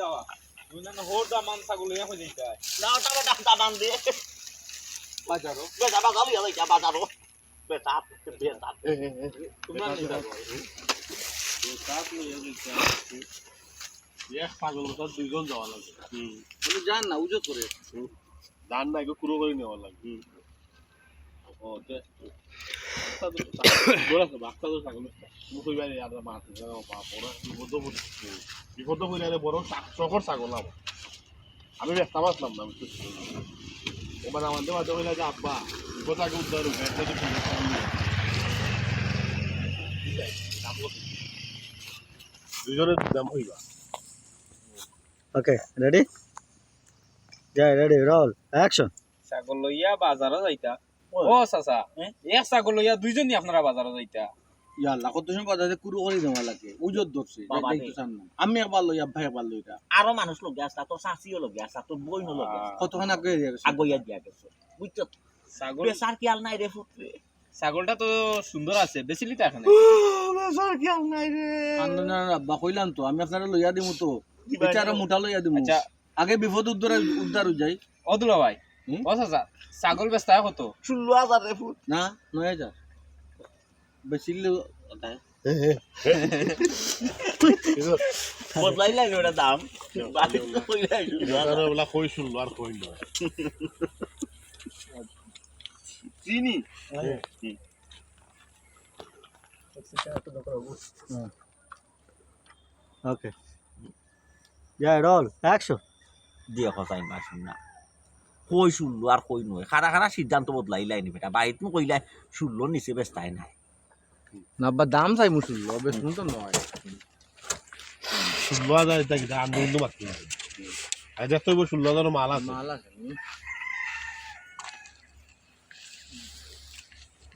যাওয়া তুই না হোর দা মান ছাগল ইয়া হই যাইতা না ওটা দাম দিয়ে বাজারো বেটা বাজালো ইয়া যাইতা বাজারো বেটা বেটা তোমরা নি যাও বেটা তুই ইয়া যাইতা এক পাগল তো দুইজন যাওয়া লাগে তুমি জান না উজো করে দান না একটু কুরো করে নেওয়া লাগে ও তে বড় বাচ্চা তো ছাগল মুখই বাইরে আর মাছ বড় বিপদ হইলে বড় শখর ছাগল আমার আমি ব্যস্ত আসলাম না এবার আমাদের মাঝে হইলে যে আব্বা বিপদ আগে উদ্ধার দুজনের দাম হইবা ওকে রেডি যাই রেডি রোল অ্যাকশন ছাগল লইয়া বাজারে যাইতা ও চাচা এক ছাগল লইয়া দুইজনই আপনারা বাজারে যাইতা ইয়াল্লা কত সময় বাজারে কুরু করে দেওয়া লাগে উজত ধরছে বাবা রে। আমি একবার লই আব্বা একবার লই এটা আরো মানুষ লোক আছে তোর শাশিও লোক আছে তোর বইনো লোক আছে কতখান আগে দিয়ে গেছে আগইয়া দিয়া গেছে বুঝছো ছাগল বেসার কি আল নাই রে ফুটরে ছাগলটা তো সুন্দর আছে বেশি লিটা এখানে বেসার কি আল নাই রে আন্দোলন আব্বা কইলাম তো আমি আপনারা লইয়া দিমু তো বিচারে মোটা লইয়া দিমু আচ্ছা আগে বিপদ উদ্ধার যাই অদুলা ভাই ও চাচা ছাগল বেচতা কত 16000 রে ফুট না 9000 বেশি বদলাইলা ওটা দাম বাকি তো কইলাই ওলা কই শুনলো আর কই না চিনি ওকে যাই রোল অ্যাকশন দিয়ে কথাই মাসুন না কই শুনলো আর কই নয় খারা খারা সিদ্ধান্ত বদলাইলাই নি বেটা বাইত মু কইলাই শুনলো নিচে বেস্তাই নাই না আব্বা দাম চাই মুসুল বেশ তো নয় শুনলো আজ এটা কি আনন্দ মাত্র আজ এত শুনলো আজ মাল আছে মাল আছে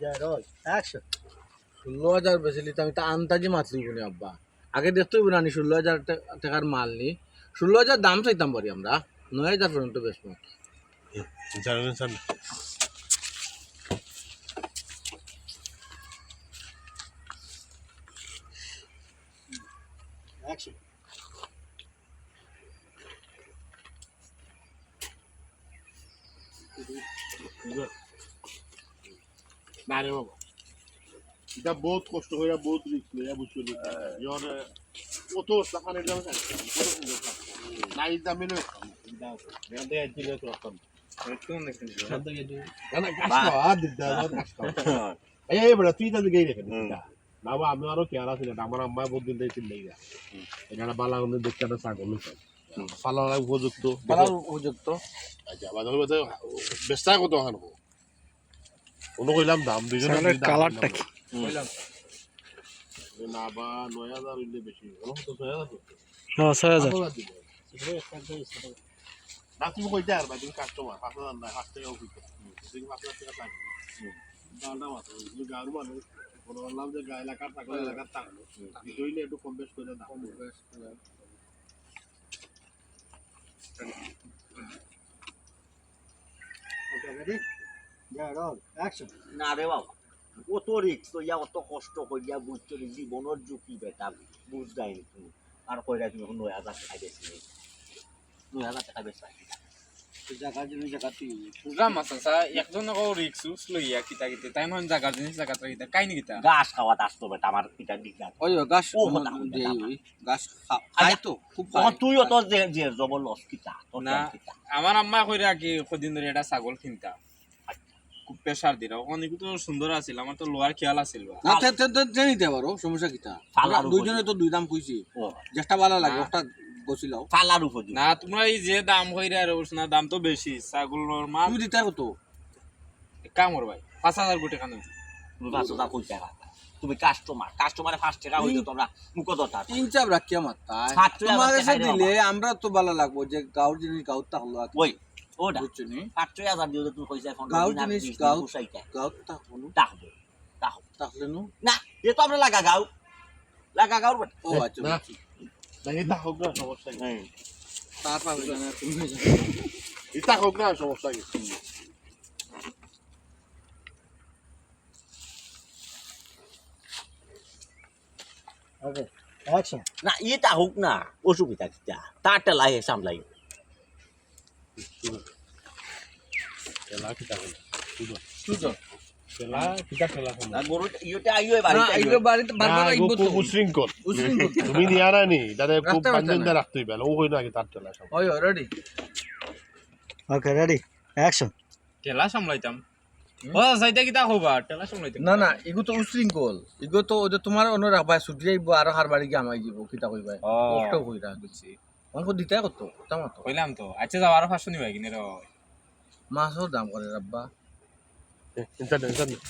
যাই রোল অ্যাকশন 16000 বেশি লিতে আমি তো আন্তাজি মাছলি বলি আব্বা আগে দেখতে হইব না 16000 টাকার মাল নি 16000 দাম চাইতাম পারি আমরা 9000 পর্যন্ত বেশ জানেন স্যার অ্যাকশন না রে বাবা এটা বহুত কষ্ট হইয়া বহুত রিস্ক লইয়া বুঝছিল ইয়র কত টাকার দাম আছে কত সুন্দর নাই দামে লই দাও এখান থেকে দিলে তো রাখতাম একটু দেখেন না কাজ খাওয়া দিদা কাজ খাওয়া এই বড় তুই তো গেই রেখে না বাবা আমি আরো কেয়ার আছে আমার আম্মা বহুত দিন থেকে চিন্তাই না এখানে বালা কোন দেখতে না ছাগল পালার উপযুক্ত উপযুক্ত আচ্ছা বাজার বাজার বেচা কত ওখানে কোনো কইলাম দাম দুইজনের কালারটা কি কইলাম না বা 9000 হইলে বেশি কোনো তো 6000 হ্যাঁ 6000 না তুমি কইতে আর ভাই তুমি কাস্টমার 5000 না 5 টাকাও কইতে তুমি 5000 টাকা চাই দালটা মাত্র তুমি গাড়ু মানুষ বললাম যে গায়ে এলাকার টাকা এলাকার টাকা হইলে একটু কম বেশ করে দাও ওকে রেডি যা রোল অ্যাকশন না রে বাবা কত রিক্স তো ইয়া অত কষ্ট কইয়া বুঝছো জীবনের ঝুঁকি বেটা বুঝ যায়নি তুমি আর কইরা তুমি 9000 টাকা বেশি 9000 টাকা বেশি জায়গা জিনিস জায়গাতে প্রোগ্রাম আছে স্যার একজন কো রিক্স লইয়া কিতা কিতা তাই মন জায়গা জিনিস জায়গা কিতা কাইনি কিতা গাছ খাওয়া আসতো বেটা আমার পিতা দিকা ওই গাছ ও কথা দেই ওই গাছ খাই তো খুব খাই তুইও তো যে জবরদস্ত কিতা তোর না কিতা আমার আম্মা কইরা কি কদিন ধরে এটা ছাগল কিনতা খুব প্রেসার দিরা অনেক তো সুন্দর আছিল আমার তো লোয়ার খেয়াল আছিল না তে নিতে পারো সমস্যা কিতা দুইজনে তো দুই দাম কইছি ও যেটা ভালো লাগে ওটা বসিলাও ফালার উপর না তোমরা এই যে দাম কইরা আর না দাম তো বেশি ছাগলের মাল তুমি দিতে কত কামর ভাই 5000 কোটি কানে তুমি 5000 কই টাকা তুমি কাস্টমারে 5 টাকা হইতো তোমরা মুকো দতা তিন চাপ রাখিয়া মাত্তা তোমার কাছে দিলে আমরা তো ভালো লাগবো যে গাউর জিনিস গাউর তাহলো ওই ওটা বুঝছো নি 5000 দিও তুমি কইছা এখন গাউর জিনিস গাউর তাহলো তাহলে নো না এ তো আমরা লাগা গাউর ও আচ্ছা না এটা হোক না সমস্যা নেই তার পাবে না তুমি এটা হোক না সমস্যা নেই ওকে অ্যাকশন না এটা হোক না অসুবিধা কিটা তার টেলাই সামলাই খেলা কিতা হল সুযোগ খেলা কিতা খেলা না গরু ইয়োটা আইও বাড়ি না এইটো বাড়িতে বারবার আইব তো উশৃঙ্খল উশৃঙ্খল তুমি নিয়া না নি তাহলে খুব রাস্তায় বান্ধন বাচ্চা রাখতে হইবে ও কই না কি তার খেলা সব ওই রেডি ওকে রেডি অ্যাকশন টেলা সামলাইতাম ও সাইডে কিতা হবা টেলা সামলাইতাম না না এগু তো উশৃঙ্খল এগু তো ওই যে তোমার অন্য রাখবা ছুটি আইব আর হার বাড়ি গিয়ে আমাই যাব কিতা কইবা ও কষ্ট কইরা বুঝছি অঙ্ক দিতে কত তামার তো কইলাম তো আচ্ছা যাও আরো 500 নিবা কিনে রে মাছর দাম করে রাব্বা ইন্টারনেট